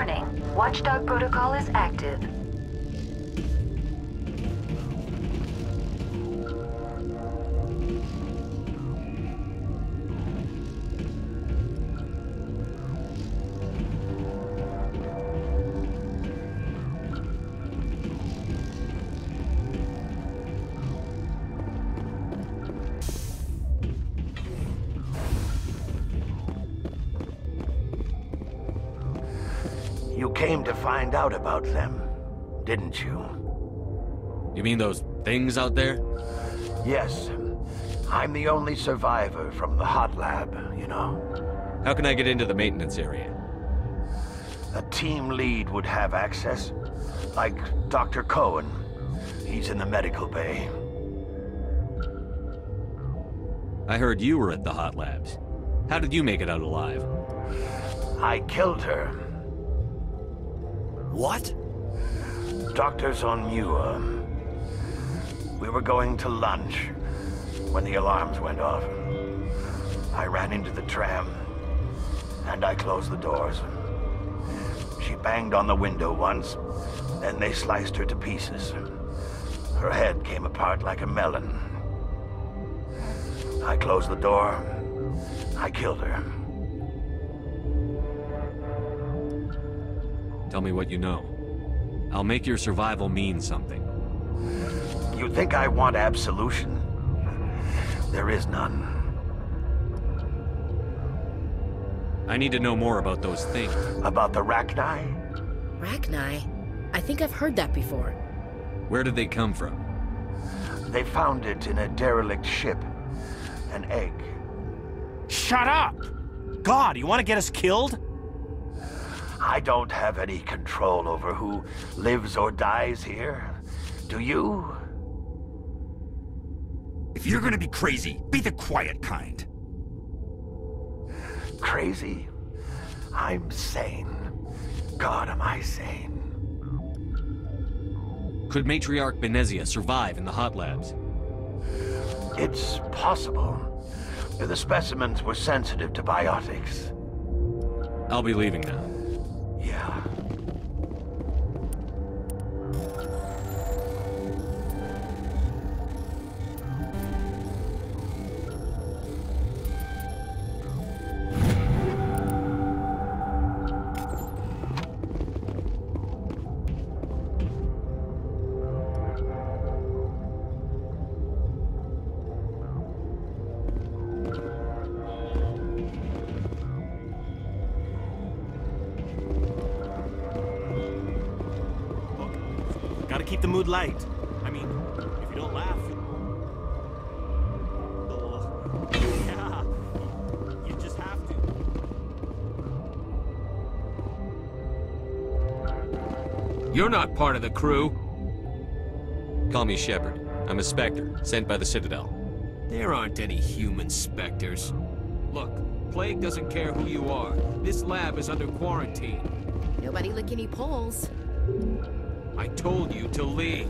Warning, Watchdog protocol is active. You came to find out about them, didn't you? You mean those things out there? Yes. I'm the only survivor from the hot lab, you know. How can I get into the maintenance area? A team lead would have access, like Dr. Cohen. He's in the medical bay. I heard you were at the hot labs. How did you make it out alive? I killed her. What? Doctor's on Muir. We were going to lunch when the alarms went off. I ran into the tram, and I closed the doors. She banged on the window once, then they sliced her to pieces. Her head came apart like a melon. I closed the door. I killed her. Tell me what you know. I'll make your survival mean something. You think I want absolution? There is none. I need to know more about those things. About the Rachni? Rachni? I think I've heard that before. Where did they come from? They found it in a derelict ship. An egg. Shut up! God, you want to get us killed? I don't have any control over who lives or dies here. Do you? If you're gonna be crazy, be the quiet kind. Crazy? I'm sane. God, am I sane? Could Matriarch Benezia survive in the hot labs? It's possible. The specimens were sensitive to biotics. I'll be leaving now. Yeah. Gotta keep the mood light. I mean, if you don't laugh... Oh, yeah, you just have to. You're not part of the crew. Call me Shepard. I'm a Spectre, sent by the Citadel. There aren't any human specters. Look, Plague doesn't care who you are. This lab is under quarantine. Nobody lick any poles. I told you to leave.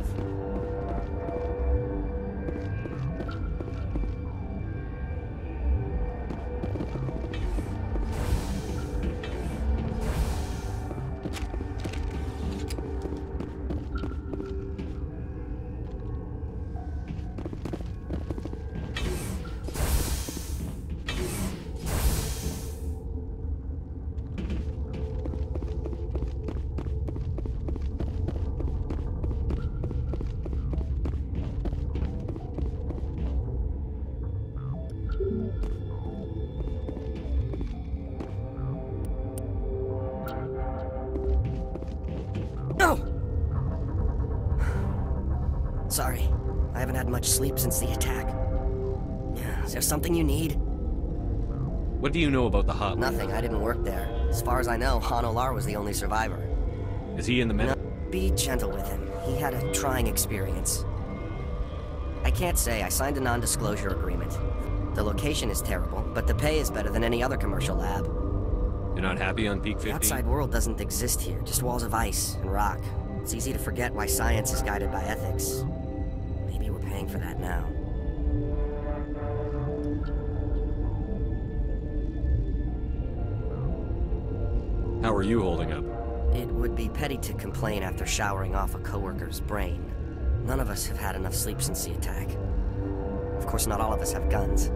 Sorry, I haven't had much sleep since the attack. Is there something you need? What do you know about the hot lab? Nothing, I didn't work there. As far as I know, Han Olar was the only survivor. Is he in the med? Be gentle with him. He had a trying experience. I can't say. I signed a non-disclosure agreement. The location is terrible, but the pay is better than any other commercial lab. You're not happy on Peak 15? The outside world doesn't exist here, just walls of ice and rock. It's easy to forget why science is guided by ethics. Maybe we're paying for that now. How are you holding up? It would be petty to complain after showering off a coworker's brain. None of us have had enough sleep since the attack. Of course, not all of us have guns.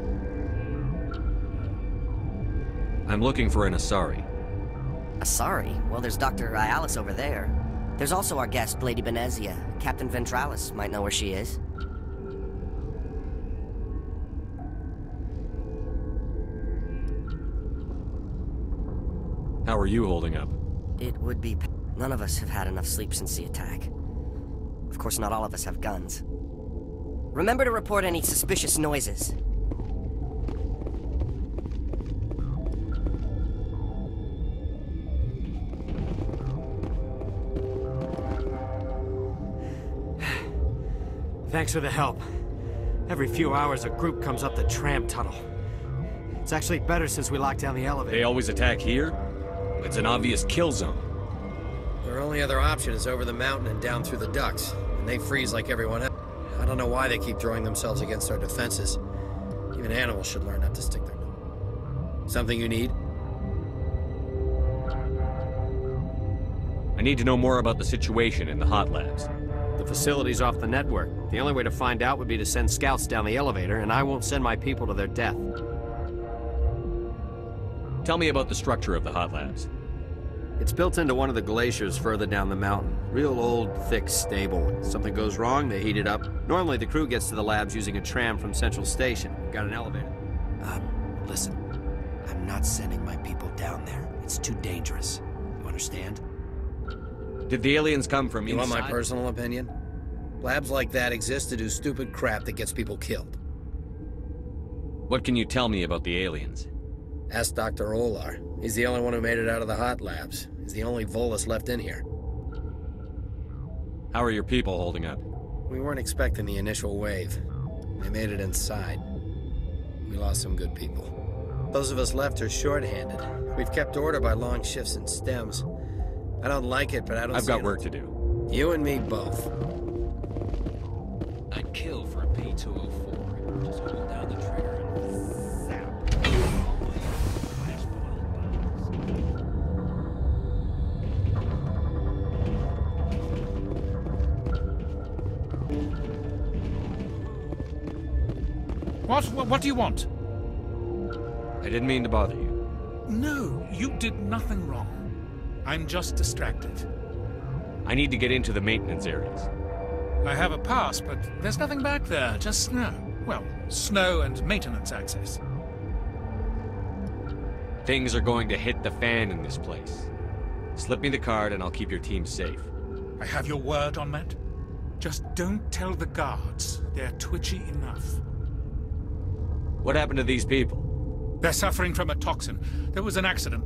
I'm looking for an Asari. Asari? Well, there's Dr. Ayalis over there. There's also our guest, Lady Benezia. Captain Ventralis might know where she is. How are you holding up? It would be... None of us have had enough sleep since the attack. Of course, not all of us have guns. Remember to report any suspicious noises. Thanks for the help. Every few hours, a group comes up the tram tunnel. It's actually better since we locked down the elevator. They always attack here? It's an obvious kill zone. Their only other option is over the mountain and down through the ducts, and they freeze like everyone else. I don't know why they keep throwing themselves against our defenses. Even animals should learn not to stick their nose. Something you need? I need to know more about the situation in the hot labs. The facility's off the network. The only way to find out would be to send scouts down the elevator, and I won't send my people to their death. Tell me about the structure of the hot labs. It's built into one of the glaciers further down the mountain. Real old, thick, stable. If something goes wrong, they heat it up. Normally, the crew gets to the labs using a tram from Central Station. We've got an elevator. Listen. I'm not sending my people down there. It's too dangerous. You understand? Did the aliens come from You inside? want my personal opinion? Labs like that exist to do stupid crap that gets people killed. What can you tell me about the aliens? Ask Dr. Olar. He's the only one who made it out of the hot labs. He's the only Volus left in here. How are your people holding up? We weren't expecting the initial wave. They made it inside. We lost some good people. Those of us left are short-handed. We've kept order by long shifts and stems. I don't like it, but I don't I've got work to do. You and me both. I'd kill for a P-204. Just hold down the trigger and zap. What do you want? I didn't mean to bother you. No, you did nothing wrong. I'm just distracted. I need to get into the maintenance areas. I have a pass, but there's nothing back there, just snow. Well, snow and maintenance access. Things are going to hit the fan in this place. Slip me the card and I'll keep your team safe. I have your word on that. Just don't tell the guards. They're twitchy enough. What happened to these people? They're suffering from a toxin. There was an accident.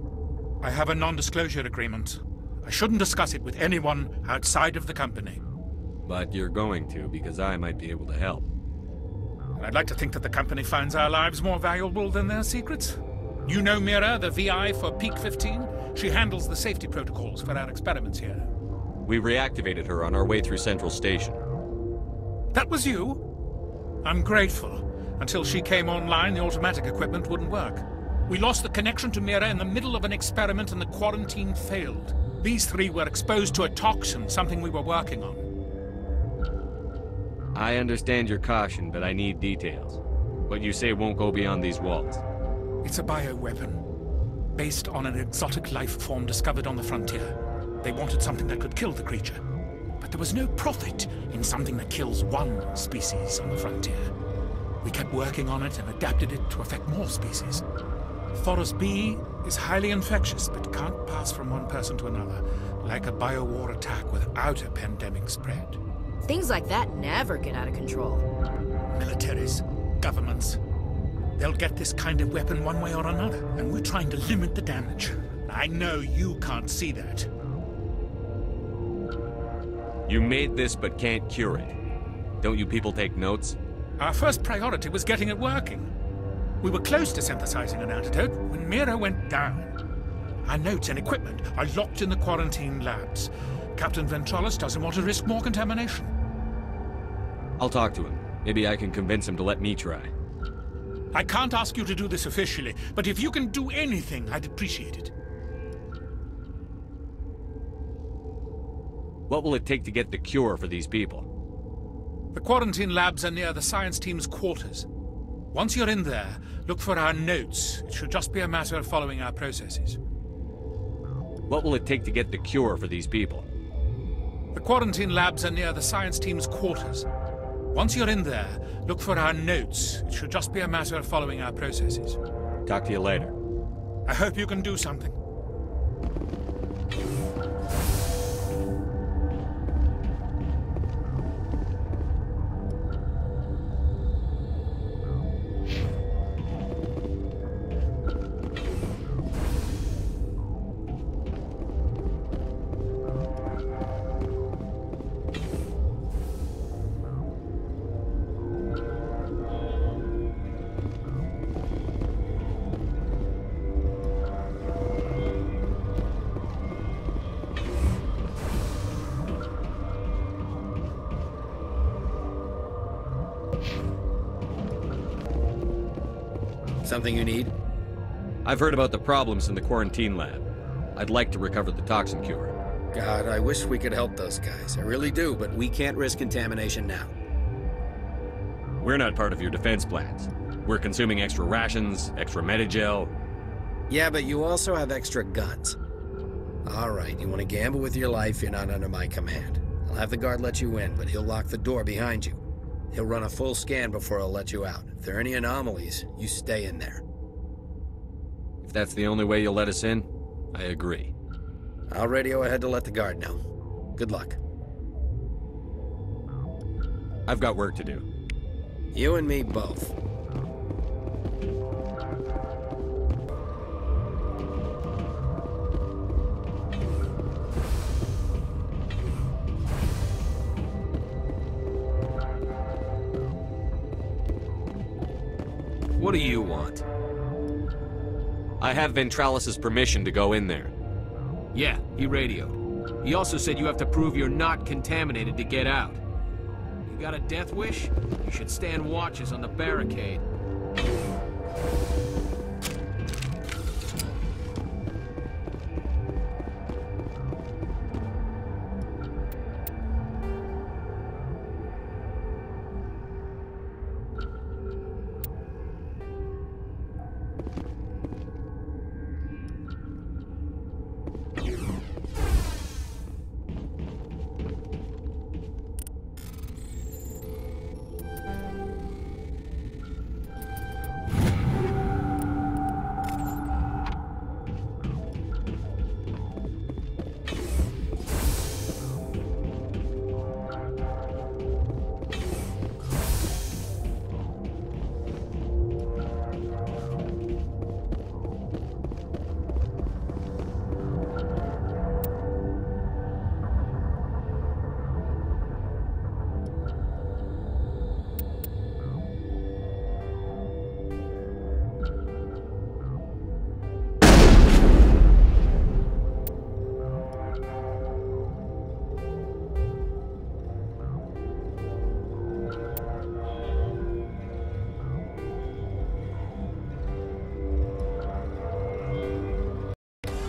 I have a non-disclosure agreement. I shouldn't discuss it with anyone outside of the company. But you're going to, because I might be able to help. I'd like to think that the company finds our lives more valuable than their secrets. You know Mira, the VI for Peak 15? She handles the safety protocols for our experiments here. We reactivated her on our way through Central Station. That was you? I'm grateful. Until she came online, the automatic equipment wouldn't work. We lost the connection to Mira in the middle of an experiment and the quarantine failed. These three were exposed to a toxin, something we were working on. I understand your caution, but I need details. What you say won't go beyond these walls. It's a bioweapon, based on an exotic life form discovered on the frontier. They wanted something that could kill the creature. But there was no profit in something that kills one species on the frontier. We kept working on it and adapted it to affect more species. Forest B is highly infectious, but can't pass from one person to another, like a biowar attack without a pandemic spread. Things like that never get out of control. Militaries, governments, they'll get this kind of weapon one way or another, and we're trying to limit the damage. I know you can't see that. You made this but can't cure it. Don't you people take notes? Our first priority was getting it working. We were close to synthesizing an antidote when Mira went down. Our notes and equipment are locked in the quarantine labs. Captain Ventralis doesn't want to risk more contamination. I'll talk to him. Maybe I can convince him to let me try. I can't ask you to do this officially, but if you can do anything, I'd appreciate it. What will it take to get the cure for these people? The quarantine labs are near the science team's quarters. Once you're in there, look for our notes. It should just be a matter of following our processes. What will it take to get the cure for these people? The quarantine labs are near the science team's quarters. Once you're in there, look for our notes. It should just be a matter of following our processes. Talk to you later. I hope you can do something. Something you need? I've heard about the problems in the quarantine lab. I'd like to recover the toxin cure. God, I wish we could help those guys. I really do, but we can't risk contamination now. We're not part of your defense plans. We're consuming extra rations, extra Medigel. Yeah, but you also have extra guns. All right, you want to gamble with your life, you're not under my command. I'll have the guard let you in, but he'll lock the door behind you. He'll run a full scan before he'll let you out. If there are any anomalies, you stay in there. If that's the only way you'll let us in, I agree. I'll radio ahead to let the guard know. Good luck. I've got work to do. You and me both. What do you want? I have Ventralis's permission to go in there. Yeah, he radioed. He also said you have to prove you're not contaminated to get out. You got a death wish? You should stand watches on the barricade.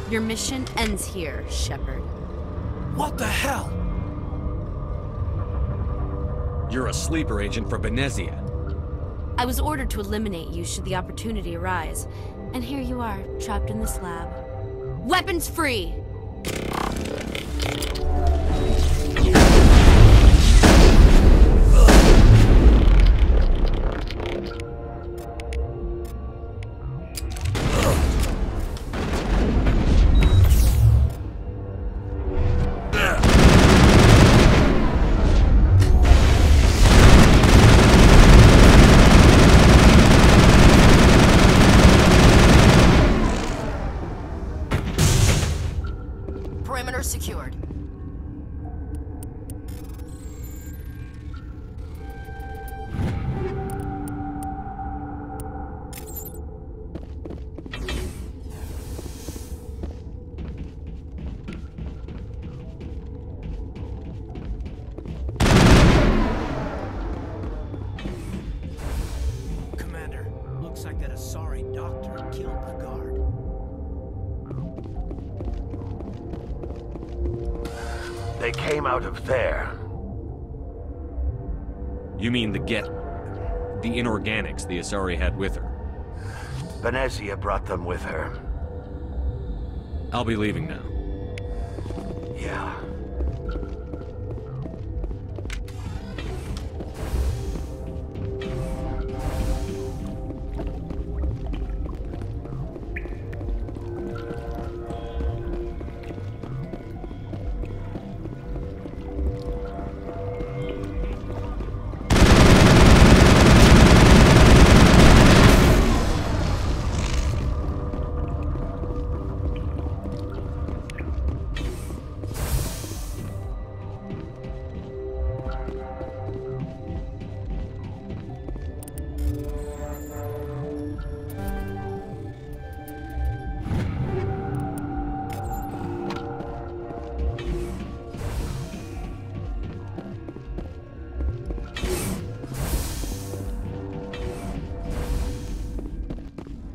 Your mission ends here, Shepard. What the hell? You're a sleeper agent for Benezia. I was ordered to eliminate you should the opportunity arise. And here you are, trapped in this lab. Weapons free! Perimeter secured. Commander, looks like that Asari doctor killed the guard. They came out of there. You mean the inorganics the Asari had with her? Venezia brought them with her. I'll be leaving now. Yeah.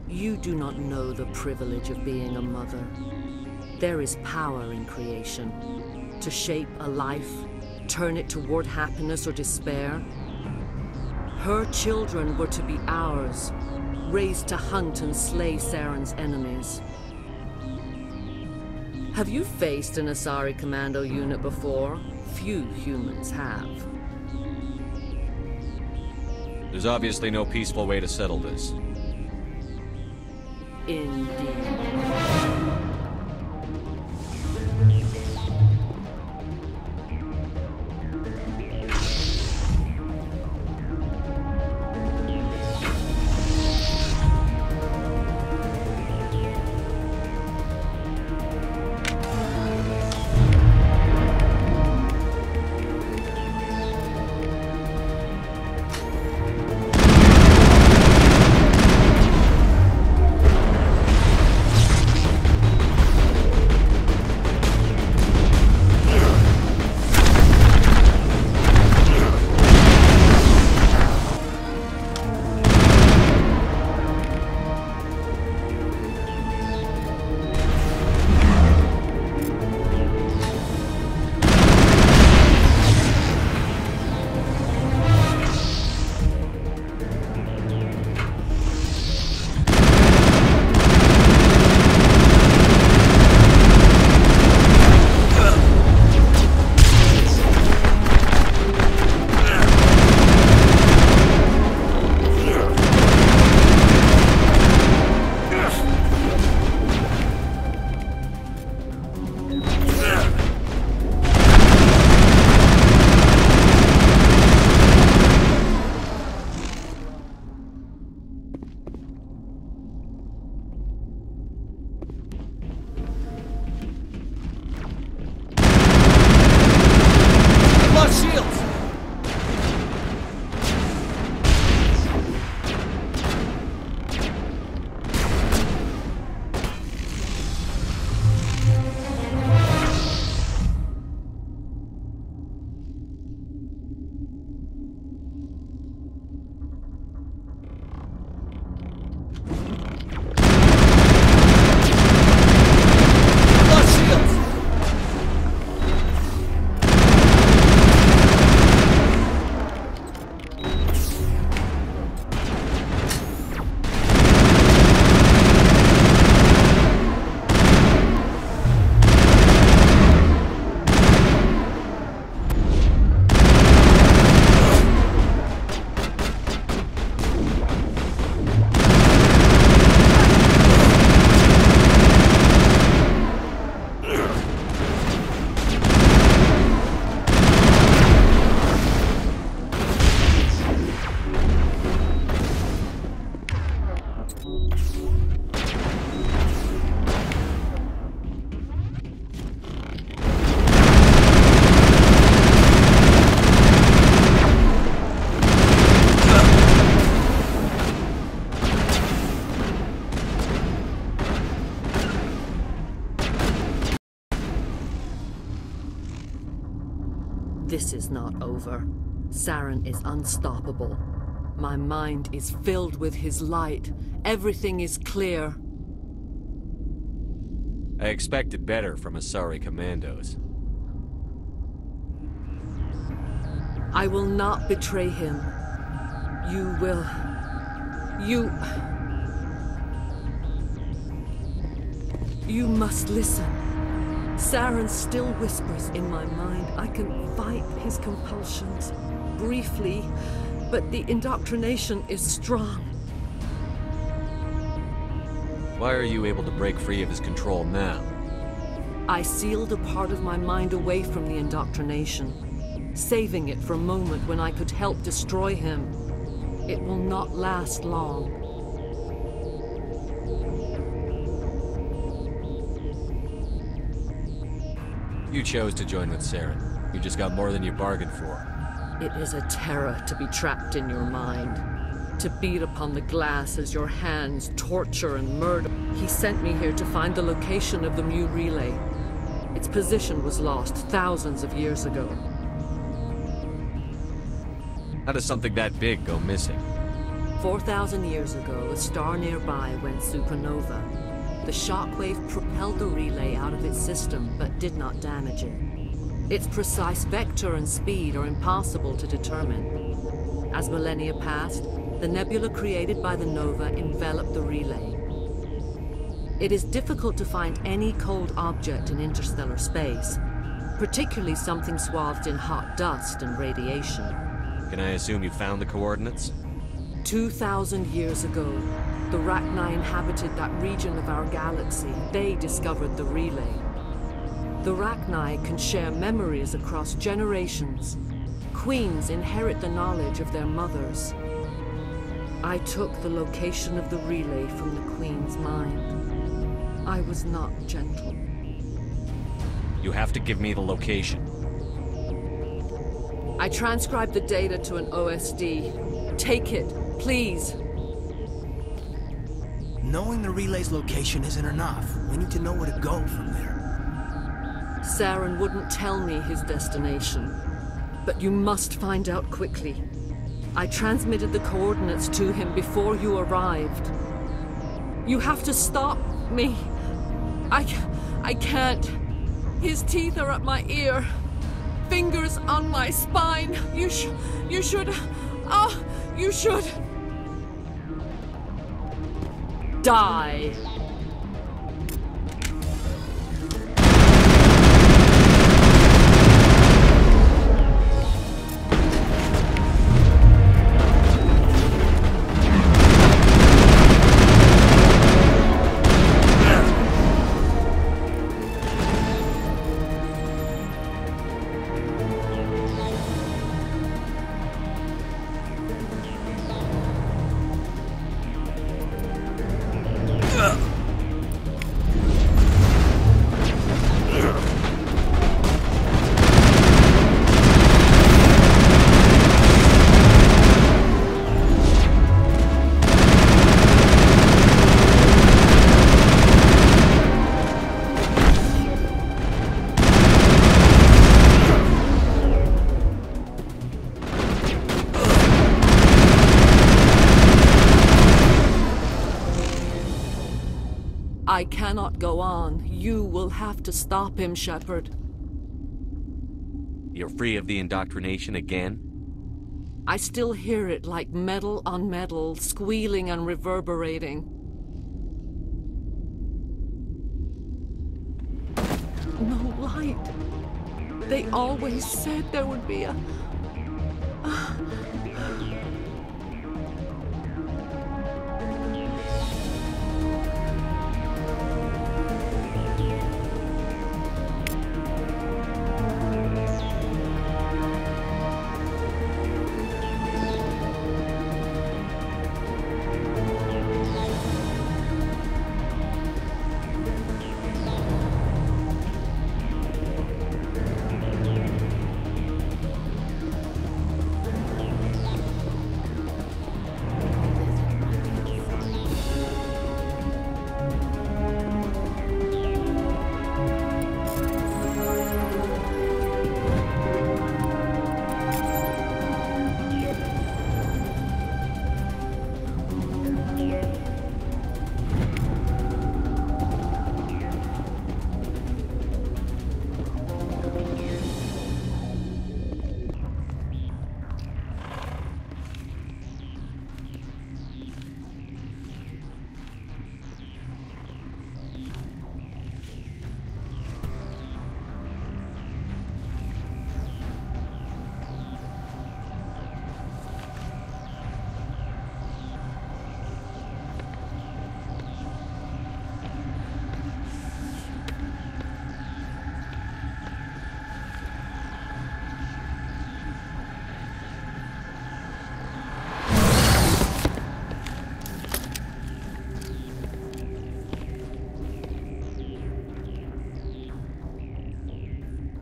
You do not know the privilege of being a mother. There is power in creation. To shape a life, turn it toward happiness or despair. Her children were to be ours, raised to hunt and slay Saren's enemies. Have you faced an Asari commando unit before? Few humans have. There's obviously no peaceful way to settle this. Indeed. This is not over. Saren is unstoppable. My mind is filled with his light. Everything is clear. I expected better from Asari commandos. I will not betray him. You will... You must listen. Saren still whispers in my mind. I can fight his compulsions. Briefly, but the indoctrination is strong. Why are you able to break free of his control now? I sealed a part of my mind away from the indoctrination, saving it for a moment when I could help destroy him. It will not last long. You chose to join with Saren. You just got more than you bargained for. It is a terror to be trapped in your mind, to beat upon the glass as your hands torture and murder. He sent me here to find the location of the Mu relay. Its position was lost thousands of years ago. How does something that big go missing? 4,000 years ago, a star nearby went supernova. The shockwave propelled the relay out of its system, but did not damage it. Its precise vector and speed are impossible to determine. As millennia passed, the nebula created by the nova enveloped the relay. It is difficult to find any cold object in interstellar space, particularly something swathed in hot dust and radiation. Can I assume you found the coordinates? 2,000 years ago, the Rachni inhabited that region of our galaxy. They discovered the relay. The Rachni can share memories across generations. Queens inherit the knowledge of their mothers. I took the location of the relay from the Queen's mind. I was not gentle. You have to give me the location. I transcribed the data to an OSD. Take it, please. Knowing the relay's location isn't enough. We need to know where to go from there. Saren wouldn't tell me his destination, but you must find out quickly. I transmitted the coordinates to him before you arrived. You have to stop me. I can't. His teeth are at my ear. Fingers on my spine. You should... die. I cannot go on. You will have to stop him, Shepard. You're free of the indoctrination again? I still hear it like metal on metal, squealing and reverberating. No light. They always said there would be a...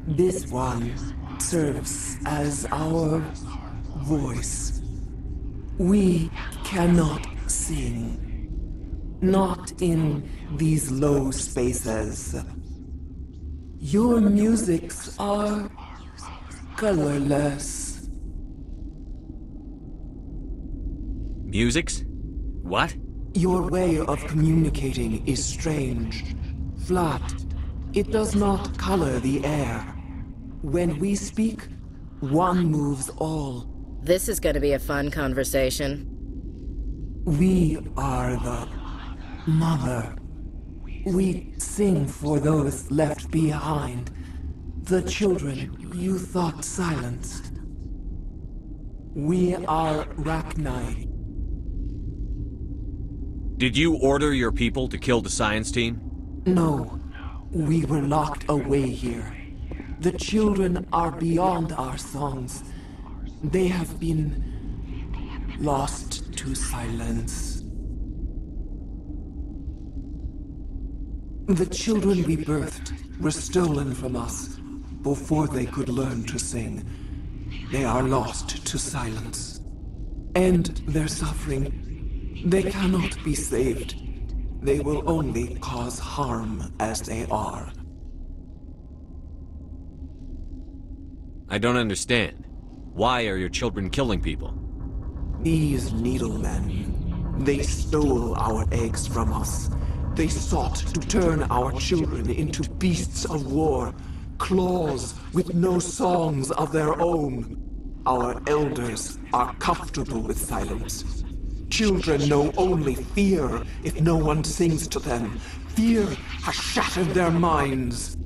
This one serves as our voice. We cannot sing. Not in these low spaces. Your musics are colorless. Musics? What? Your way of communicating is strange. Flat. It does not color the air. When we speak, one moves all. This is gonna be a fun conversation. We are the mother. We sing for those left behind. The children you thought silenced. We are Rachni. Did you order your people to kill the science team? No. We were locked away here. The children are beyond our songs. They have been lost to silence. The children we birthed were stolen from us before they could learn to sing. They are lost to silence. And their suffering, they cannot be saved. They will only cause harm as they are. I don't understand. Why are your children killing people? These needlemen, they stole our eggs from us. They sought to turn our children into beasts of war, claws with no songs of their own. Our elders are comfortable with silence. Children know only fear if no one sings to them. Fear has shattered their minds.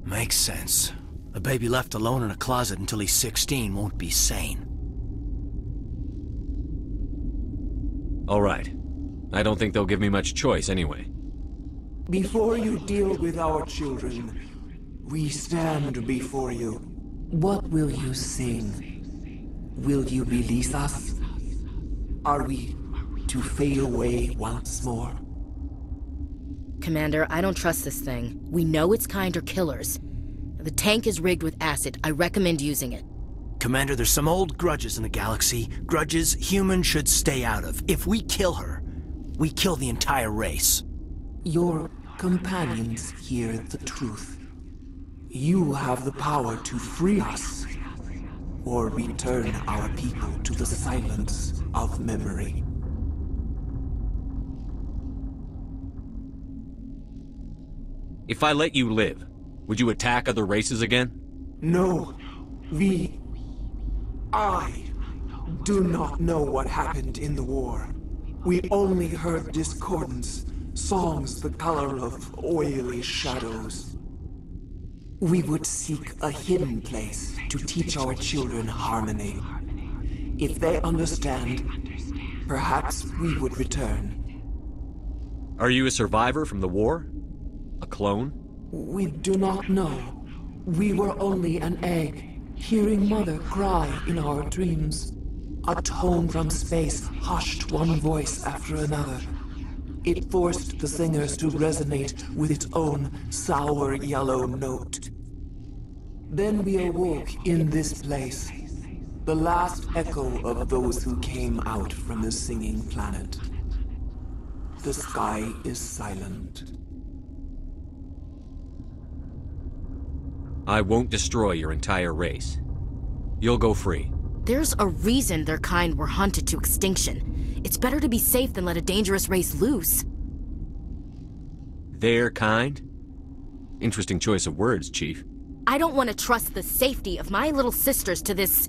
Makes sense. A baby left alone in a closet until he's 16 won't be sane. All right. I don't think they'll give me much choice anyway. Before you deal with our children, we stand before you. What will you sing? Will you release us? Are we to fade away once more? Commander, I don't trust this thing. We know its kind are killers. The tank is rigged with acid. I recommend using it. Commander, there's some old grudges in the galaxy. Grudges humans should stay out of. If we kill her, we kill the entire race. Your companions hear the truth. You have the power to free us, or return our people to the silence of memory. If I let you live, would you attack other races again? No. I do not know what happened in the war. We only heard discordance, songs the color of oily shadows. We would seek a hidden place to teach our children harmony. If they understand, perhaps we would return. Are you a survivor from the war? A clone? We do not know. We were only an egg, hearing Mother cry in our dreams. A tone from space hushed one voice after another. It forced the singers to resonate with its own sour yellow note. Then we awoke in this place, the last echo of those who came out from the singing planet. The sky is silent. I won't destroy your entire race. You'll go free. There's a reason their kind were hunted to extinction. It's better to be safe than let a dangerous race loose. Their kind? Interesting choice of words, Chief. I don't want to trust the safety of my little sisters to this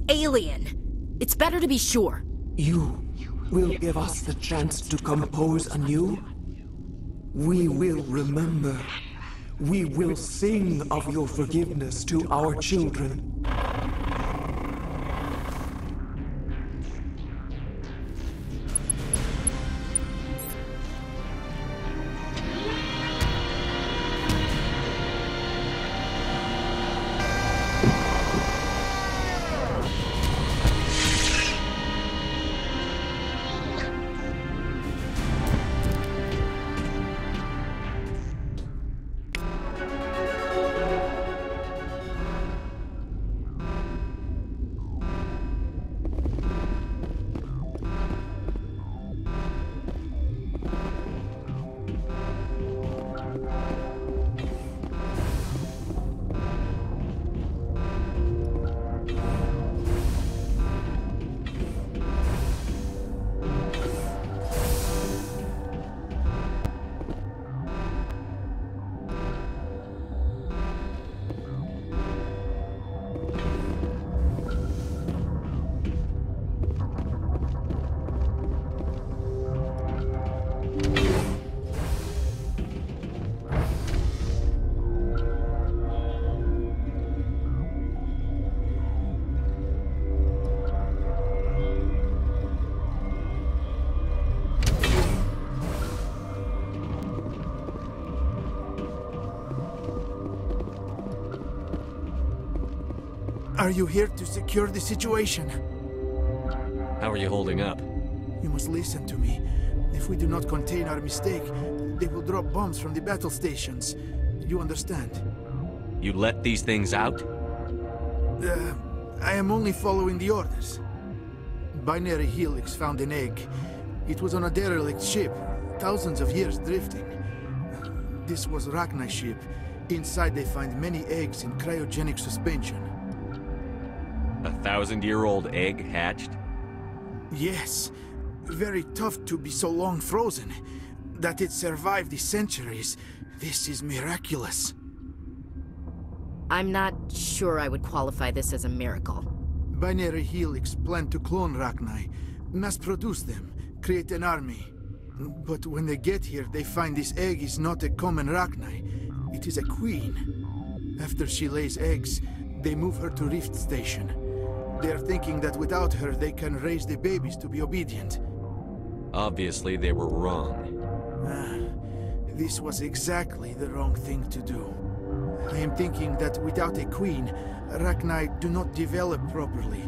alien. It's better to be sure. You will give us the chance to compose anew? We will remember. We will sing of your forgiveness to our children. Are you here to secure the situation? How are you holding up? You must listen to me. If we do not contain our mistake, they will drop bombs from the battle stations. You understand? You let these things out? I am only following the orders. Binary Helix found an egg. It was on a derelict ship, thousands of years drifting. This was Rachni's ship. Inside they find many eggs in cryogenic suspension. A 1,000-year-old egg hatched? Yes. Very tough to be so long frozen. That it survived the centuries. This is miraculous. I'm not sure I would qualify this as a miracle. Binary Helix planned to clone Rachni, mass-produce them, create an army. But when they get here, they find this egg is not a common Rachni. It is a queen. After she lays eggs, they move her to Rift Station. They are thinking that without her, they can raise the babies to be obedient. Obviously, they were wrong. This was exactly the wrong thing to do. I am thinking that without a queen, Rachni do not develop properly.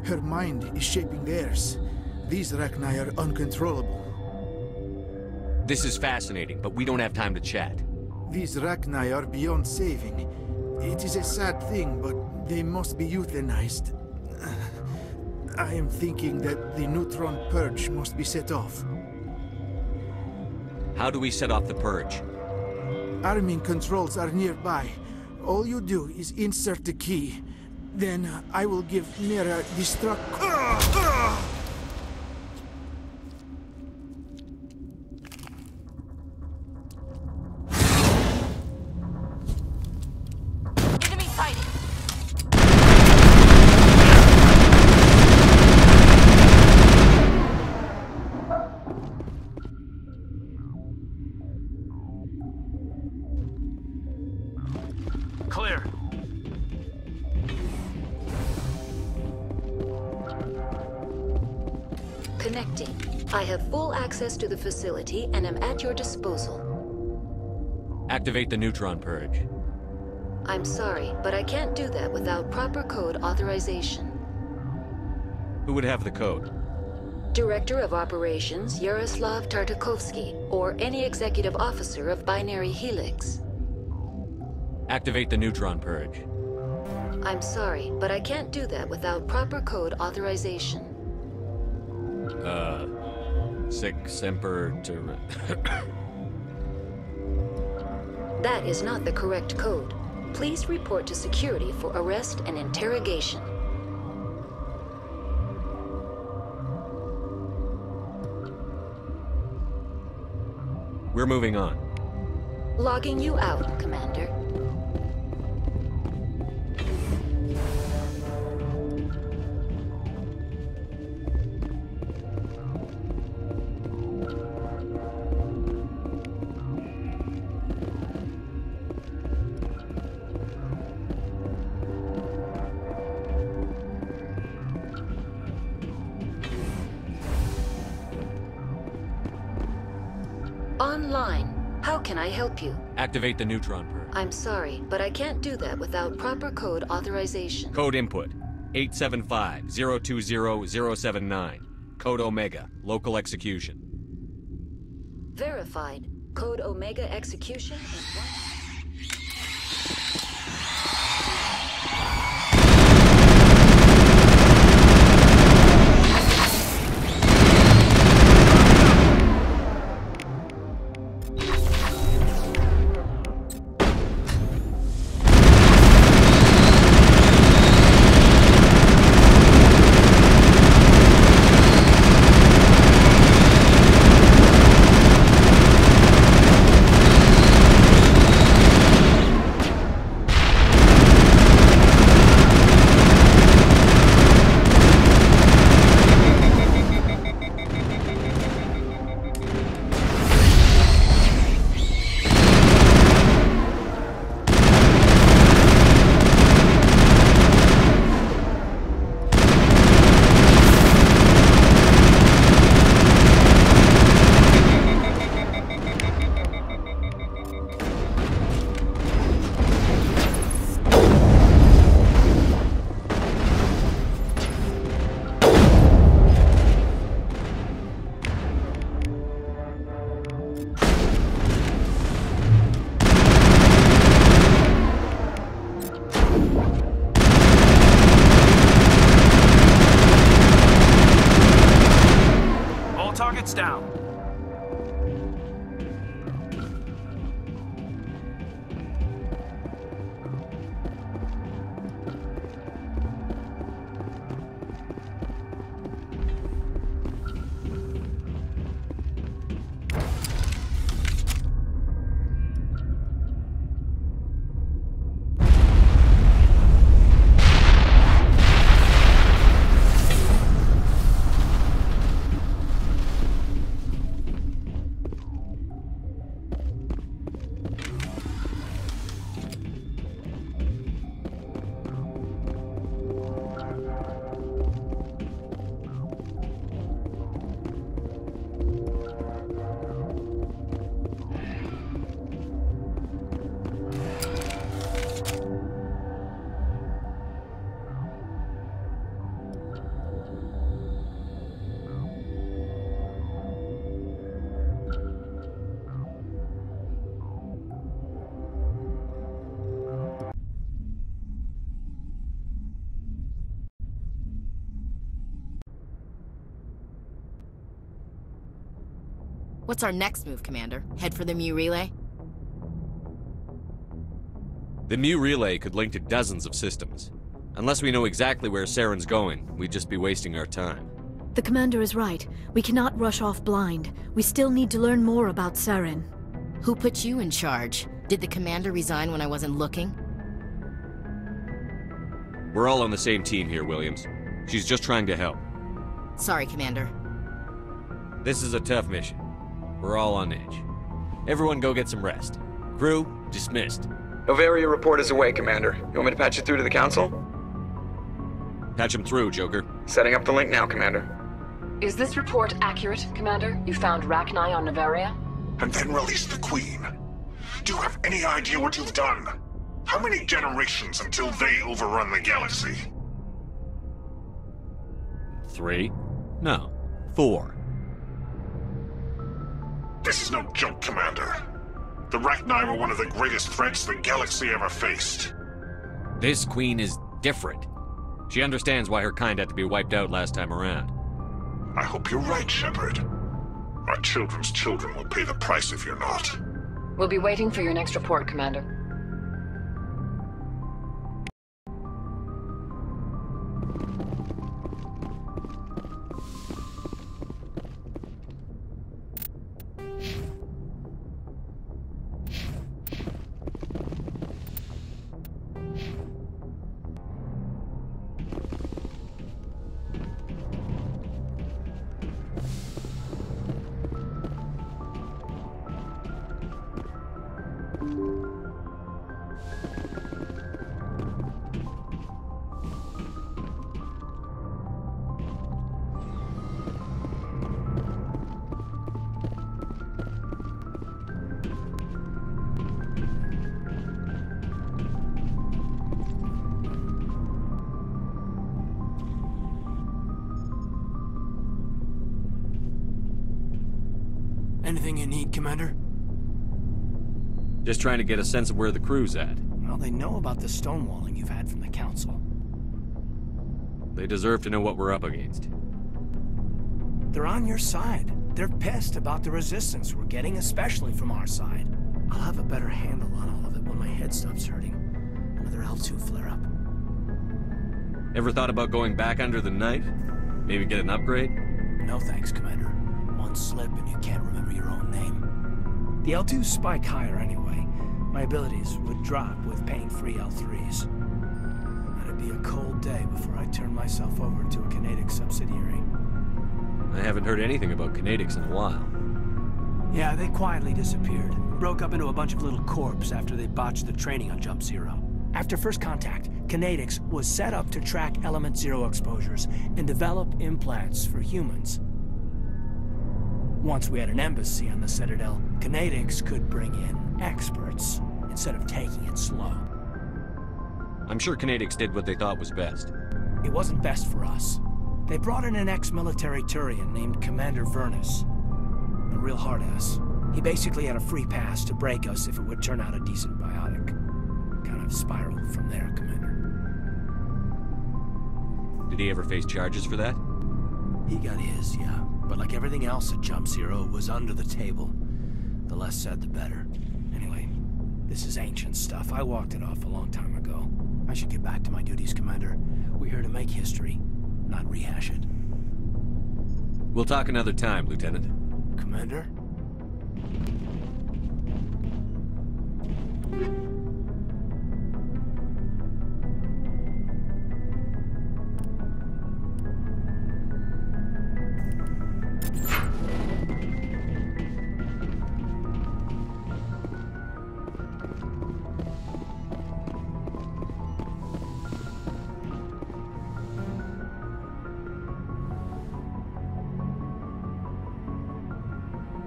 Her mind is shaping theirs. These Rachni are uncontrollable. This is fascinating, but we don't have time to chat. These Rachni are beyond saving. It is a sad thing, but they must be euthanized. I am thinking that the neutron purge must be set off. How do we set off the purge? Arming controls are nearby. All you do is insert the key. Then I will give Mira destruct... Enemy sighted. Clear. Connecting. I have full access to the facility and am at your disposal. Activate the neutron purge. I'm sorry, but I can't do that without proper code authorization. Who would have the code? Director of Operations Yaroslav Tartakovsky, or any executive officer of Binary Helix. Activate the neutron purge. I'm sorry, but I can't do that without proper code authorization. Sic Semper Tyrannis. That is not the correct code. Please report to security for arrest and interrogation. We're moving on. Logging you out, Commander. Online. How can I help you? Activate the neutron purge. I'm sorry, but I can't do that without proper code authorization. Code input 875-020-079. Code Omega. Local execution. Verified. Code Omega execution in 1... What's our next move, Commander? Head for the Mu relay? The Mu relay could link to dozens of systems. Unless we know exactly where Saren's going, we'd just be wasting our time. The Commander is right. We cannot rush off blind. We still need to learn more about Saren. Who put you in charge? Did the Commander resign when I wasn't looking? We're all on the same team here, Williams. She's just trying to help. Sorry, Commander. This is a tough mission. We're all on edge. Everyone go get some rest. Crew, dismissed. Novaria report is away, Commander. You want me to patch it through to the Council? Patch him through, Joker. Setting up the link now, Commander. Is this report accurate, Commander? You found Rachni on Novaria? And then released the Queen. Do you have any idea what you've done? How many generations until they overrun the galaxy? 3? No, 4. This is no joke, Commander. The Rachni were one of the greatest threats the galaxy ever faced. This Queen is different. She understands why her kind had to be wiped out last time around. I hope you're right, Shepard. Our children's children will pay the price if you're not. We'll be waiting for your next report, Commander. Anything you need, Commander? Just trying to get a sense of where the crew's at. Well, they know about the stonewalling you've had from the Council. They deserve to know what we're up against. They're on your side. They're pissed about the resistance we're getting, especially from our side. I'll have a better handle on all of it when my head stops hurting. Another L2 flare-up. Ever thought about going back under the knife? Maybe get an upgrade? No thanks, Commander. One slip and you can't remember your own name. The L2s spike higher anyway. My abilities would drop with pain-free L3s. That'd be a cold day before I turn myself over to a Canadic subsidiary. I haven't heard anything about Canadics in a while. Yeah, they quietly disappeared. Broke up into a bunch of little corps after they botched the training on Jump Zero. After first contact, Canadics was set up to track Element Zero exposures and develop implants for humans. Once we had an embassy on the Citadel, Canadics could bring in experts instead of taking it slow. I'm sure Canadics did what they thought was best. It wasn't best for us. They brought in an ex-military Turian named Commander Vernus. A real hard-ass. He basically had a free pass to break us if it would turn out a decent biotic. Kind of spiraled from there, Commander. Did he ever face charges for that? He got his, yeah. But like everything else at Jump Zero, it was under the table. The less said, the better. Anyway, this is ancient stuff. I walked it off a long time ago. I should get back to my duties, Commander. We're here to make history, not rehash it. We'll talk another time, Lieutenant. Commander?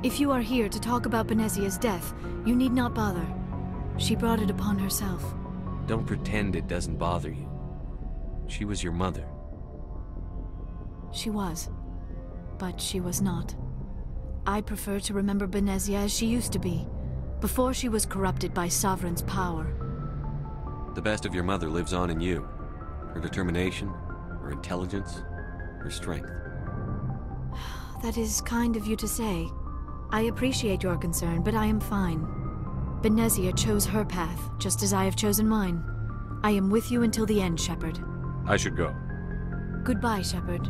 If you are here to talk about Benezia's death, you need not bother. She brought it upon herself. Don't pretend it doesn't bother you. She was your mother. She was. But she was not. I prefer to remember Benezia as she used to be, before she was corrupted by Sovereign's power. The best of your mother lives on in you. Her determination, her intelligence, her strength. That is kind of you to say. I appreciate your concern, but I am fine. Benezia chose her path, just as I have chosen mine. I am with you until the end, Shepard. I should go. Goodbye, Shepard.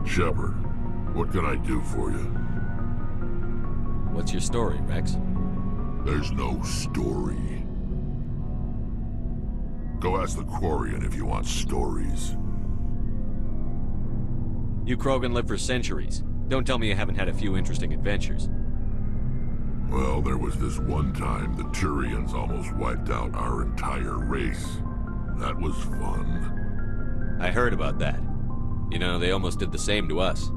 Shepard, what can I do for you? What's your story, Rex? There's no story. Go ask the Quarian if you want stories. You Krogan live for centuries. Don't tell me you haven't had a few interesting adventures. Well, there was this one time the Turians almost wiped out our entire race. That was fun. I heard about that. You know, they almost did the same to us.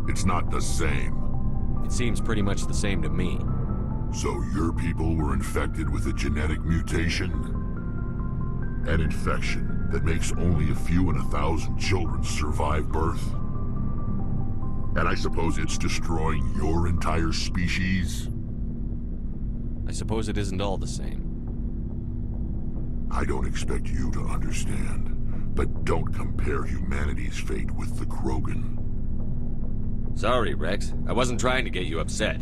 It's not the same. It seems pretty much the same to me. So your people were infected with a genetic mutation? An infection that makes only a few in 1,000 children survive birth? And I suppose it's destroying your entire species? I suppose it isn't all the same. I don't expect you to understand. But don't compare humanity's fate with the Krogan. Sorry, Rex. I wasn't trying to get you upset.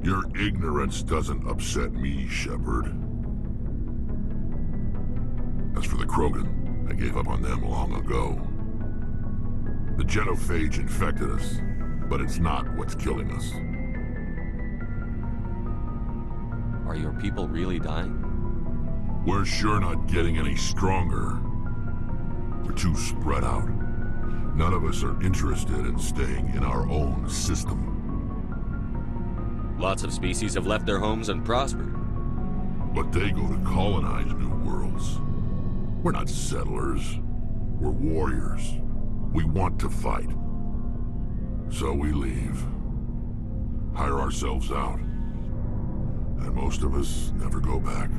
Your ignorance doesn't upset me, Shepard. As for the Krogan, I gave up on them long ago. The genophage infected us, but it's not what's killing us. Are your people really dying? We're sure not getting any stronger. We're too spread out. None of us are interested in staying in our own system. Lots of species have left their homes and prospered. But they go to colonize new worlds. We're not settlers. We're warriors. We want to fight. So we leave. Hire ourselves out. And most of us never go back.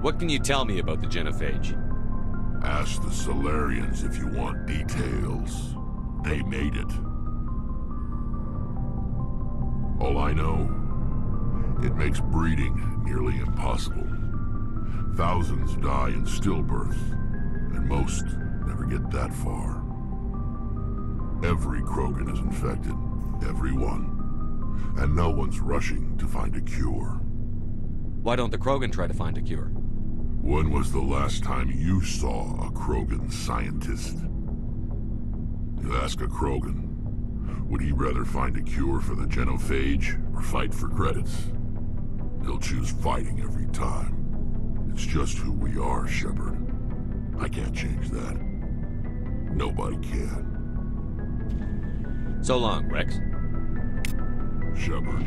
What can you tell me about the genophage? Ask the Solarians if you want details. They made it. All I know, it makes breeding nearly impossible. Thousands die in stillbirth, and most never get that far. Every Krogan is infected, every one. And no one's rushing to find a cure. Why don't the Krogan try to find a cure? When was the last time you saw a Krogan scientist? You ask a Krogan, would he rather find a cure for the genophage or fight for credits? He'll choose fighting every time. It's just who we are, Shepard. I can't change that. Nobody can. So long, Rex. Shepard.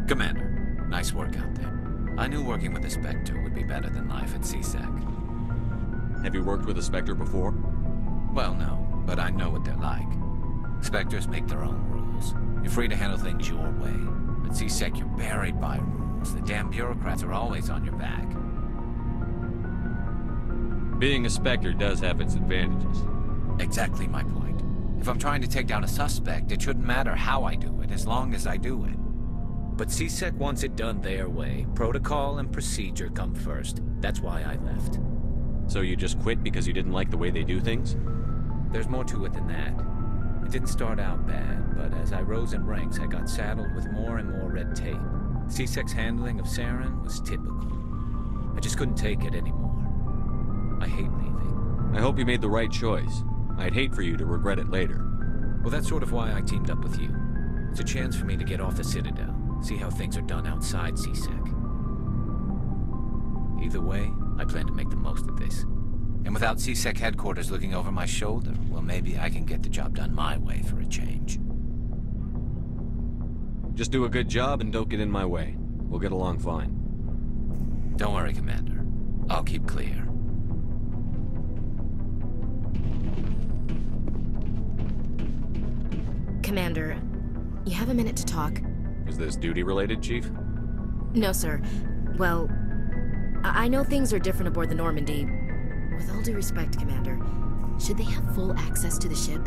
Commander, nice work out there. I knew working with a Spectre would be better than life at CSEC. Have you worked with a Spectre before? Well, no, but I know what they're like. Spectres make their own rules. You're free to handle things your way. At CSEC, you're buried by rules. The damn bureaucrats are always on your back. Being a Spectre does have its advantages. Exactly my point. If I'm trying to take down a suspect, it shouldn't matter how I do it, as long as I do it. But CSEC wants it done their way. Protocol and procedure come first. That's why I left. So you just quit because you didn't like the way they do things? There's more to it than that. It didn't start out bad, but as I rose in ranks, I got saddled with more and more red tape. CSEC's handling of Saren was typical. I just couldn't take it anymore. I hate leaving. I hope you made the right choice. I'd hate for you to regret it later. Well, that's sort of why I teamed up with you. It's a chance for me to get off the Citadel. See how things are done outside CSEC. Either way, I plan to make the most of this. And without CSEC headquarters looking over my shoulder, well, maybe I can get the job done my way for a change. Just do a good job and don't get in my way. We'll get along fine. Don't worry, Commander. I'll keep clear. Commander, You have a minute to talk? Is this duty-related, Chief? No, sir. Well, I know things are different aboard the Normandy. With all due respect, Commander, should they have full access to the ship?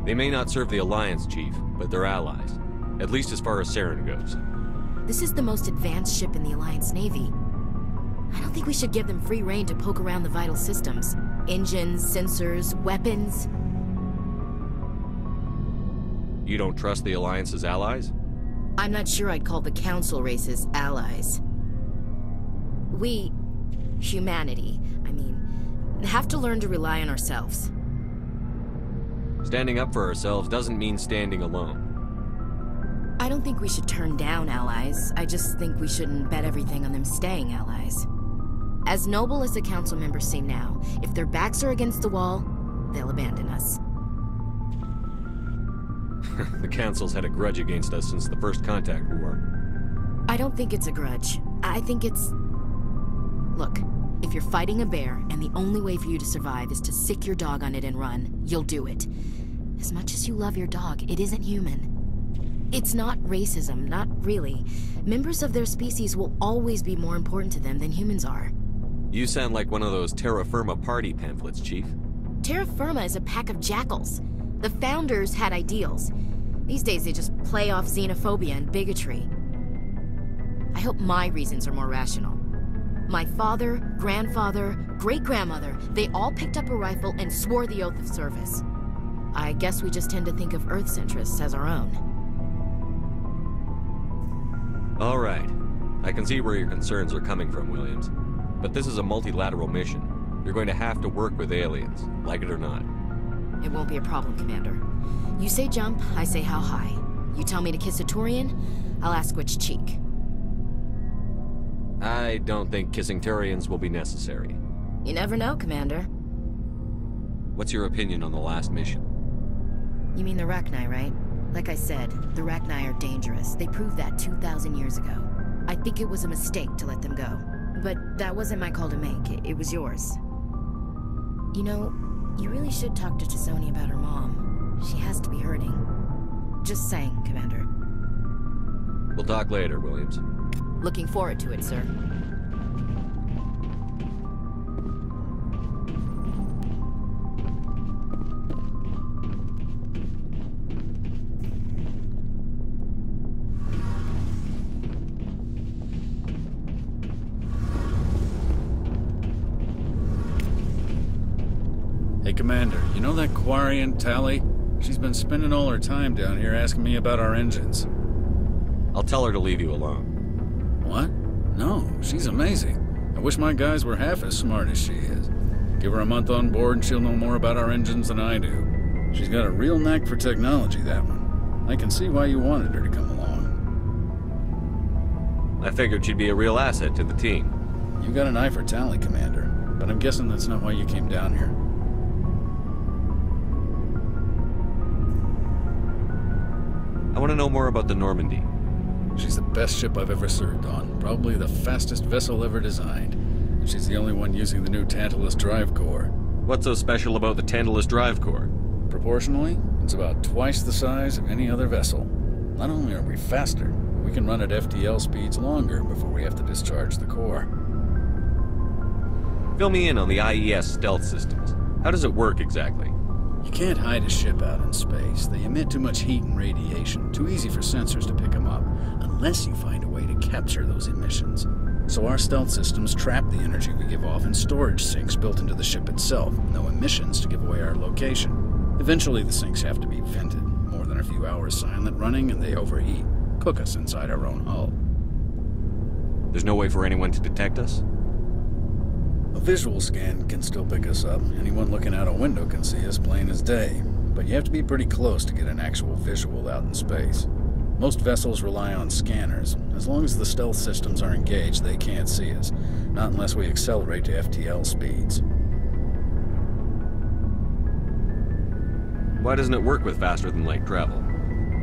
They may not serve the Alliance, Chief, but they're allies. At least as far as Saren goes. This is the most advanced ship in the Alliance Navy. I don't think we should give them free rein to poke around the vital systems. Engines, sensors, weapons. You don't trust the Alliance's allies? I'm not sure I'd call the Council races allies. We, humanity, have to learn to rely on ourselves. Standing up for ourselves doesn't mean standing alone. I don't think we should turn down allies. I just think we shouldn't bet everything on them staying allies. As noble as the Council members seem now, if their backs are against the wall, they'll abandon us. The Council's had a grudge against us since the First Contact War. I don't think it's a grudge. I think it's... Look, if you're fighting a bear and the only way for you to survive is to sick your dog on it and run, you'll do it. As much as you love your dog, it isn't human. It's not racism, not really. Members of their species will always be more important to them than humans are. You sound like one of those Terra Firma party pamphlets, Chief. Terra Firma is a pack of jackals. The founders had ideals. These days they just play off xenophobia and bigotry. I hope my reasons are more rational. My father, grandfather, great-grandmother, they all picked up a rifle and swore the oath of service. I guess we just tend to think of Earth's interests as our own. All right. I can see where your concerns are coming from, Williams. But this is a multilateral mission. You're going to have to work with aliens, like it or not. It won't be a problem, Commander. You say jump, I say how high. You tell me to kiss a Turian, I'll ask which cheek. I don't think kissing Turians will be necessary. You never know, Commander. What's your opinion on the last mission? You mean the Rachni, right? Like I said, the Rachni are dangerous. They proved that 2,000 years ago. I think it was a mistake to let them go. But that wasn't my call to make. It was yours. You know, you really should talk to T'Soni about her mom. She has to be hurting. Just saying, Commander. We'll talk later, Williams. Looking forward to it, sir. Hey, Commander, you know that Quarian, Tally? She's been spending all her time down here asking me about our engines. I'll tell her to leave you alone. What? No, she's amazing. I wish my guys were half as smart as she is. Give her a month on board and she'll know more about our engines than I do. She's got a real knack for technology, that one. I can see why you wanted her to come along. I figured she'd be a real asset to the team. You got an eye for Tally, Commander, but I'm guessing that's not why you came down here. I want to know more about the Normandy. She's the best ship I've ever served on, probably the fastest vessel ever designed. And she's the only one using the new Tantalus drive core. What's so special about the Tantalus drive core? Proportionally, it's about twice the size of any other vessel. Not only are we faster, we can run at FTL speeds longer before we have to discharge the core. Fill me in on the IES stealth systems. How does it work exactly? You can't hide a ship out in space. They emit too much heat and radiation, too easy for sensors to pick them up, unless you find a way to capture those emissions. So our stealth systems trap the energy we give off in storage sinks built into the ship itself, no emissions to give away our location. Eventually the sinks have to be vented. More than a few hours silent running and they overheat, cook us inside our own hull. There's no way for anyone to detect us? A visual scan can still pick us up. Anyone looking out a window can see us plain as day. But you have to be pretty close to get an actual visual out in space. Most vessels rely on scanners. As long as the stealth systems are engaged, they can't see us. Not unless we accelerate to FTL speeds. Why doesn't it work with faster-than-light travel?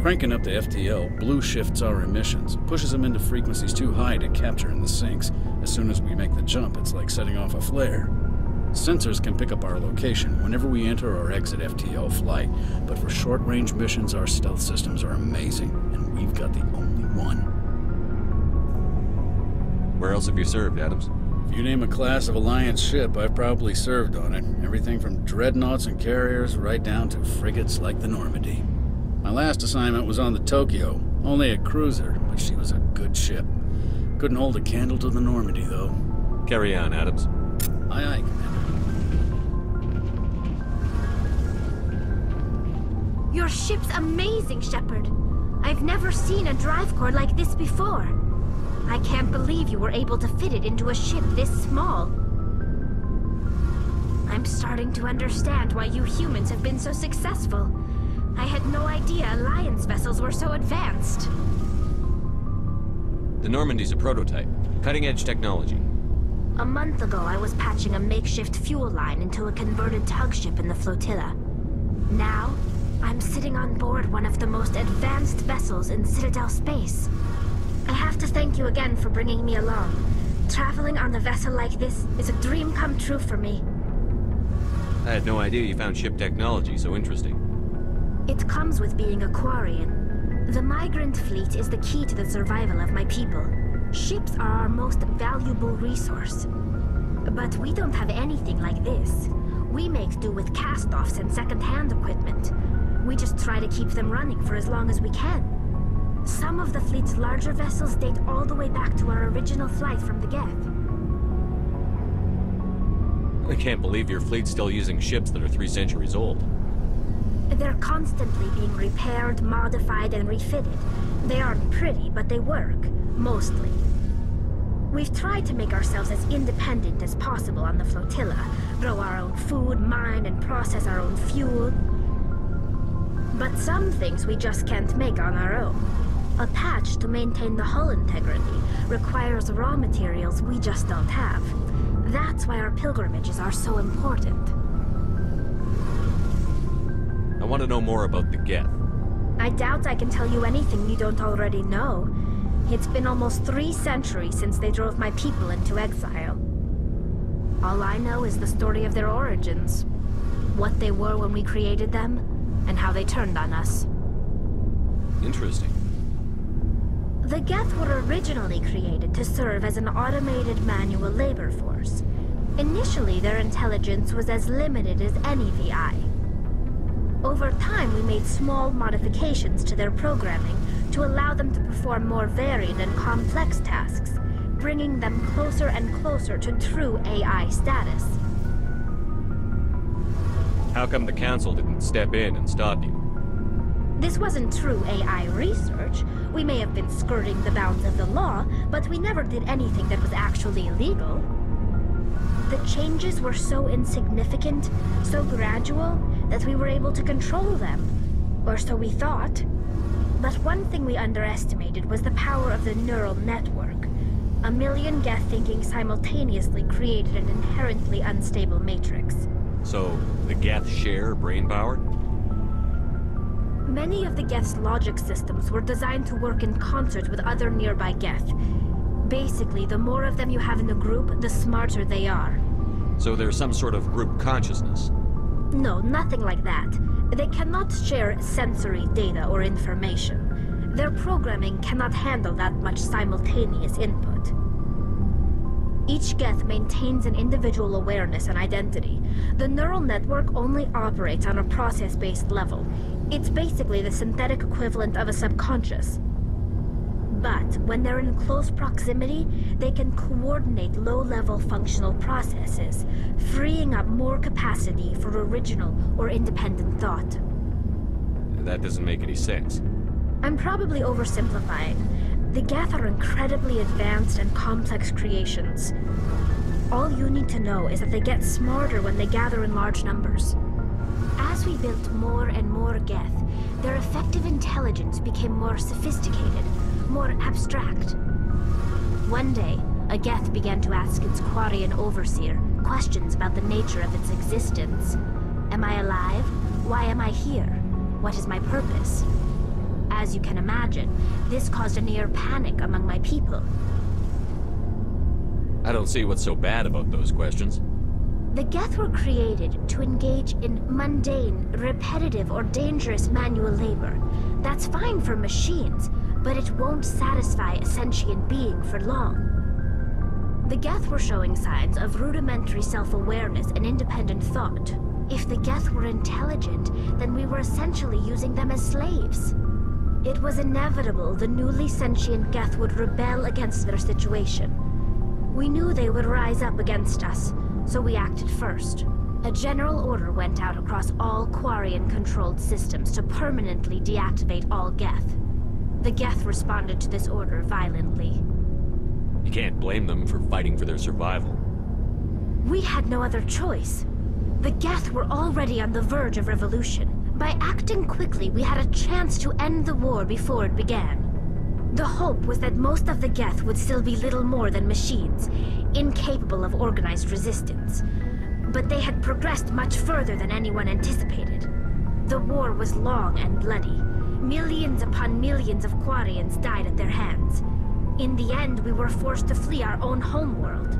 Cranking up to FTL blue shifts our emissions, pushes them into frequencies too high to capture in the sinks. As soon as we make the jump, it's like setting off a flare. Sensors can pick up our location whenever we enter or exit FTO flight, but for short-range missions, our stealth systems are amazing, and we've got the only one. Where else have you served, Adams? If you name a class of Alliance ship, I've probably served on it. Everything from dreadnoughts and carriers right down to frigates like the Normandy. My last assignment was on the Tokyo, only a cruiser, but she was a good ship. Couldn't hold a candle to the Normandy, though. Carry on, Adams. Aye, aye, Commander. Your ship's amazing, Shepard. I've never seen a drive core like this before. I can't believe you were able to fit it into a ship this small. I'm starting to understand why you humans have been so successful. I had no idea Alliance vessels were so advanced. The Normandy's a prototype. Cutting-edge technology. A month ago, I was patching a makeshift fuel line into a converted tug ship in the flotilla. Now, I'm sitting on board one of the most advanced vessels in Citadel space. I have to thank you again for bringing me along. Traveling on a vessel like this is a dream come true for me. I had no idea you found ship technology so interesting. It comes with being a Quarian. The migrant fleet is the key to the survival of my people. Ships are our most valuable resource. But we don't have anything like this. We make do with cast-offs and second-hand equipment. We just try to keep them running for as long as we can. Some of the fleet's larger vessels date all the way back to our original flight from the Geth. I can't believe your fleet's still using ships that are 3 centuries old. They're constantly being repaired, modified, and refitted. They aren't pretty, but they work. Mostly. We've tried to make ourselves as independent as possible on the flotilla. Grow our own food, mine, and process our own fuel. But some things we just can't make on our own. A patch to maintain the hull integrity requires raw materials we just don't have. That's why our pilgrimages are so important. I want to know more about the Geth. I doubt I can tell you anything you don't already know. It's been almost 3 centuries since they drove my people into exile. All I know is the story of their origins. What they were when we created them, and how they turned on us. Interesting. The Geth were originally created to serve as an automated manual labor force. Initially, their intelligence was as limited as any VI. Over time, we made small modifications to their programming to allow them to perform more varied and complex tasks, bringing them closer and closer to true AI status. How come the Council didn't step in and stop you? This wasn't true AI research. We may have been skirting the bounds of the law, but we never did anything that was actually illegal. The changes were so insignificant, so gradual, that we were able to control them. Or so we thought. But one thing we underestimated was the power of the neural network. 1 million Geth thinking simultaneously created an inherently unstable matrix. So, the Geth share brain power? Many of the Geth's logic systems were designed to work in concert with other nearby Geth. Basically, the more of them you have in the group, the smarter they are. So there's some sort of group consciousness? No, nothing like that. They cannot share sensory data or information. Their programming cannot handle that much simultaneous input. Each Geth maintains an individual awareness and identity. The neural network only operates on a process-based level. It's basically the synthetic equivalent of a subconscious. But when they're in close proximity, they can coordinate low-level functional processes, freeing up more capacity for original or independent thought. That doesn't make any sense. I'm probably oversimplifying. The Geth are incredibly advanced and complex creations. All you need to know is that they get smarter when they gather in large numbers. As we built more and more Geth, their effective intelligence became more sophisticated, more abstract. One day, a Geth began to ask its Quarian overseer questions about the nature of its existence. Am I alive? Why am I here? What is my purpose? As you can imagine, this caused a near panic among my people. I don't see what's so bad about those questions. The Geth were created to engage in mundane, repetitive, or dangerous manual labor. That's fine for machines, but it won't satisfy a sentient being for long. The Geth were showing signs of rudimentary self-awareness and independent thought. If the Geth were intelligent, then we were essentially using them as slaves. It was inevitable the newly sentient Geth would rebel against their situation. We knew they would rise up against us, so we acted first. A general order went out across all Quarian-controlled systems to permanently deactivate all Geth. The Geth responded to this order violently. You can't blame them for fighting for their survival. We had no other choice. The Geth were already on the verge of revolution. By acting quickly, we had a chance to end the war before it began. The hope was that most of the Geth would still be little more than machines, incapable of organized resistance. But they had progressed much further than anyone anticipated. The war was long and bloody. Millions upon millions of Quarians died at their hands. In the end, we were forced to flee our own homeworld.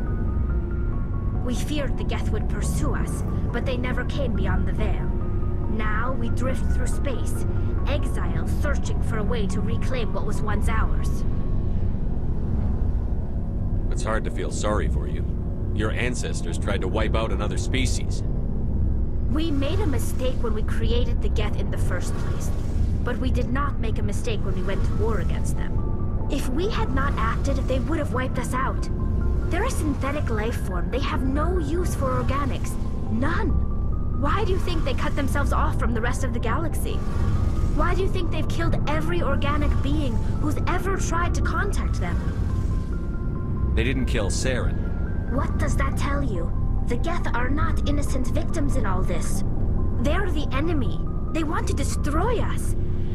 We feared the Geth would pursue us, but they never came beyond the Veil. Now we drift through space, exiled, searching for a way to reclaim what was once ours. It's hard to feel sorry for you. Your ancestors tried to wipe out another species. We made a mistake when we created the Geth in the first place, but we did not make a mistake when we went to war against them. If we had not acted, they would have wiped us out. They're a synthetic life form. They have no use for organics. None. Why do you think they cut themselves off from the rest of the galaxy? Why do you think they've killed every organic being who's ever tried to contact them? They didn't kill Saren. What does that tell you? The Geth are not innocent victims in all this. They're the enemy. They want to destroy us.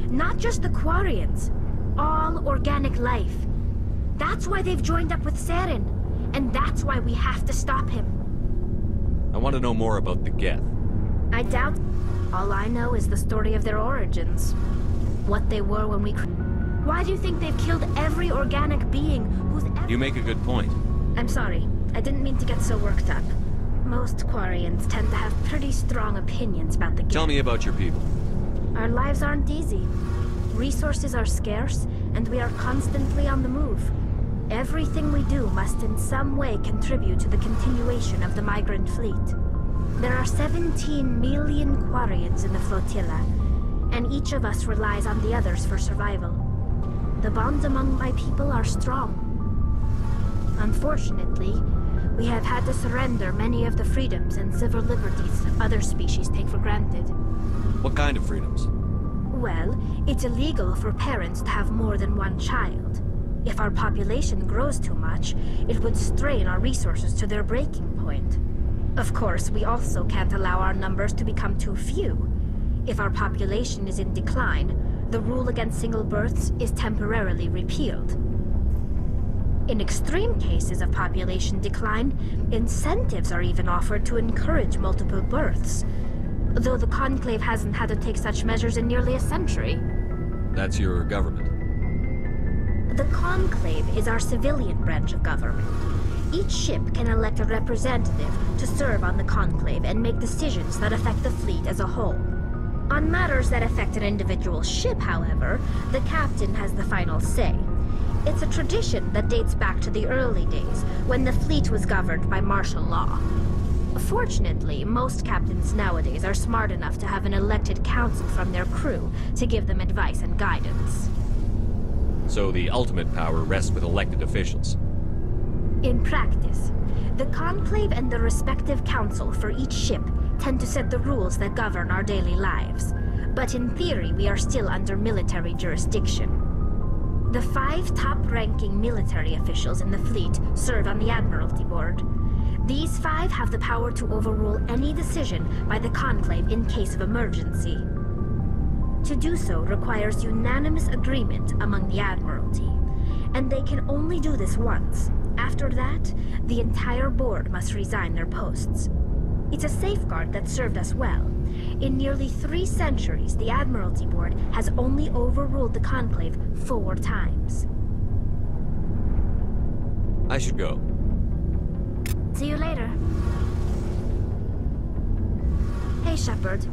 Not just the Quarians. All organic life. That's why they've joined up with Saren. And that's why we have to stop him. I want to know more about the Geth. I doubt. All I know is the story of their origins. What they were when we... Why do you think they've killed every organic being who's ever... You make a good point. I'm sorry. I didn't mean to get so worked up. Most Quarians tend to have pretty strong opinions about the Geth. Tell me about your people. Our lives aren't easy. Resources are scarce, and we are constantly on the move. Everything we do must in some way contribute to the continuation of the migrant fleet. There are 17 million Quarians in the flotilla, and each of us relies on the others for survival. The bonds among my people are strong. Unfortunately, we have had to surrender many of the freedoms and civil liberties other species take for granted. What kind of freedoms? Well, it's illegal for parents to have more than one child. If our population grows too much, it would strain our resources to their breaking point. Of course, we also can't allow our numbers to become too few. If our population is in decline, the rule against single births is temporarily repealed. In extreme cases of population decline, incentives are even offered to encourage multiple births, though the Conclave hasn't had to take such measures in nearly a century. That's your government. The Conclave is our civilian branch of government. Each ship can elect a representative to serve on the Conclave and make decisions that affect the fleet as a whole. On matters that affect an individual ship, however, the captain has the final say. It's a tradition that dates back to the early days, when the fleet was governed by martial law. Fortunately, most captains nowadays are smart enough to have an elected council from their crew to give them advice and guidance. So the ultimate power rests with elected officials. In practice, the Conclave and the respective council for each ship tend to set the rules that govern our daily lives. But in theory, we are still under military jurisdiction. The 5 top-ranking military officials in the fleet serve on the Admiralty Board. These 5 have the power to overrule any decision by the Conclave in case of emergency. To do so requires unanimous agreement among the Admiralty, and they can only do this once. After that, the entire board must resign their posts. It's a safeguard that served us well. In nearly 3 centuries, the Admiralty Board has only overruled the Conclave 4 times. I should go. See you later. Hey, Shepard.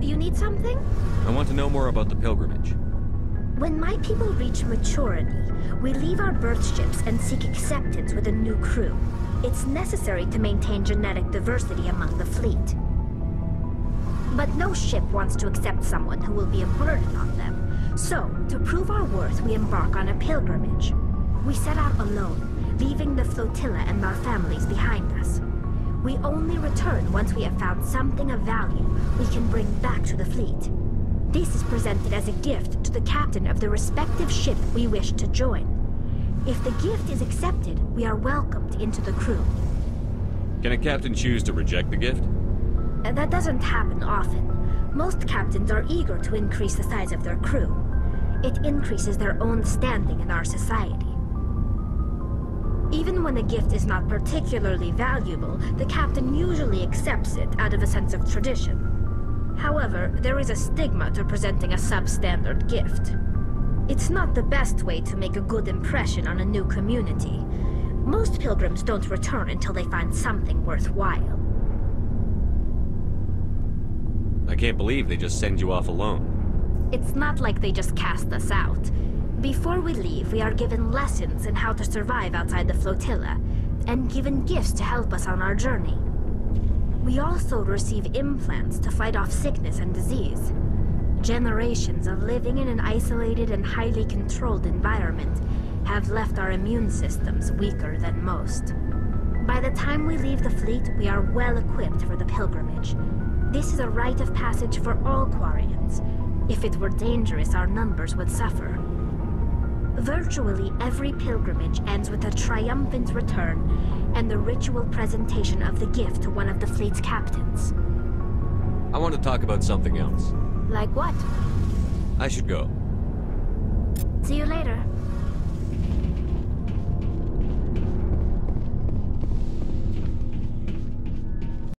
You need something? I want to know more about the pilgrimage. When my people reach maturity, we leave our birth ships and seek acceptance with a new crew. It's necessary to maintain genetic diversity among the fleet. But no ship wants to accept someone who will be a burden on them. So, to prove our worth, we embark on a pilgrimage. We set out alone, leaving the flotilla and our families behind us. We only return once we have found something of value we can bring back to the fleet. This is presented as a gift to the captain of the respective ship we wish to join. If the gift is accepted, we are welcomed into the crew. Can a captain choose to reject the gift? That doesn't happen often. Most captains are eager to increase the size of their crew. It increases their own standing in our society. Even when a gift is not particularly valuable, the captain usually accepts it out of a sense of tradition. However, there is a stigma to presenting a substandard gift. It's not the best way to make a good impression on a new community. Most pilgrims don't return until they find something worthwhile. I can't believe they just send you off alone. It's not like they just cast us out. Before we leave, we are given lessons in how to survive outside the flotilla, and given gifts to help us on our journey. We also receive implants to fight off sickness and disease. Generations of living in an isolated and highly controlled environment have left our immune systems weaker than most. By the time we leave the fleet, we are well equipped for the pilgrimage. This is a rite of passage for all Quarians. If it were dangerous, our numbers would suffer. Virtually every pilgrimage ends with a triumphant return and the ritual presentation of the gift to one of the fleet's captains. I want to talk about something else. Like what? I should go. See you later.